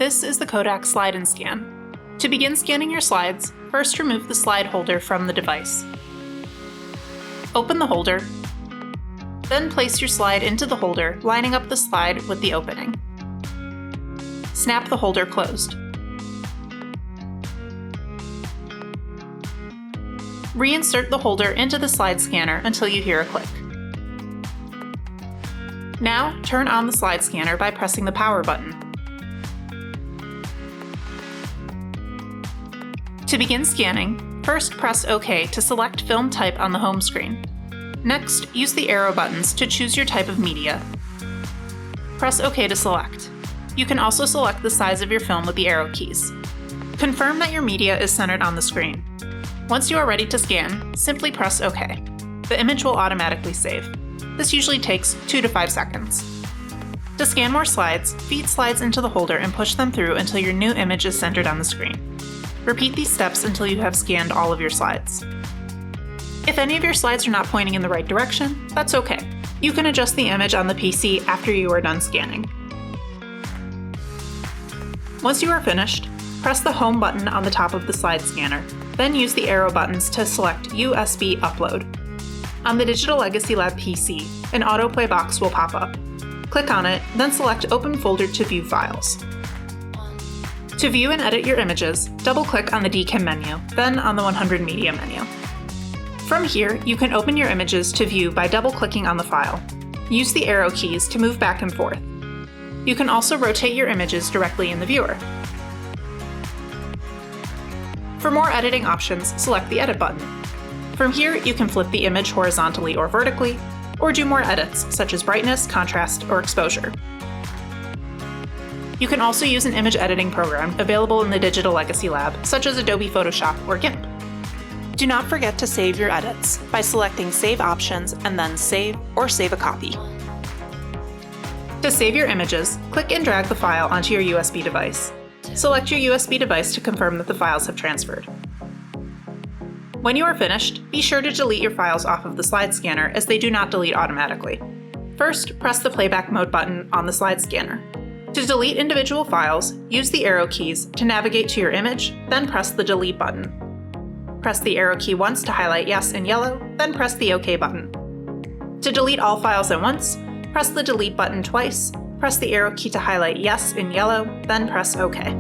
This is the Kodak Slide and Scan. To begin scanning your slides, first remove the slide holder from the device. Open the holder, then place your slide into the holder, lining up the slide with the opening. Snap the holder closed. Reinsert the holder into the slide scanner until you hear a click. Now, turn on the slide scanner by pressing the power button. To begin scanning, first press OK to select film type on the home screen. Next, use the arrow buttons to choose your type of media. Press OK to select. You can also select the size of your film with the arrow keys. Confirm that your media is centered on the screen. Once you are ready to scan, simply press OK. The image will automatically save. This usually takes 2 to 5 seconds. To scan more slides, feed slides into the holder and push them through until your new image is centered on the screen. Repeat these steps until you have scanned all of your slides. If any of your slides are not pointing in the right direction, that's okay. You can adjust the image on the PC after you are done scanning. Once you are finished, press the Home button on the top of the slide scanner, then use the arrow buttons to select USB Upload. On the Digital Legacy Lab PC, an autoplay box will pop up. Click on it, then select Open Folder to view files. To view and edit your images, double-click on the DKIM menu, then on the 100 Media menu. From here, you can open your images to view by double-clicking on the file. Use the arrow keys to move back and forth. You can also rotate your images directly in the viewer. For more editing options, select the Edit button. From here, you can flip the image horizontally or vertically, or do more edits, such as brightness, contrast, or exposure. You can also use an image editing program available in the Digital Legacy Lab, such as Adobe Photoshop or GIMP. Do not forget to save your edits by selecting Save Options and then Save or Save a Copy. To save your images, click and drag the file onto your USB device. Select your USB device to confirm that the files have transferred. When you are finished, be sure to delete your files off of the slide scanner as they do not delete automatically. First, press the Playback Mode button on the slide scanner. To delete individual files, use the arrow keys to navigate to your image, then press the Delete button. Press the arrow key once to highlight Yes in yellow, then press the OK button. To delete all files at once, press the Delete button twice, press the arrow key to highlight Yes in yellow, then press OK.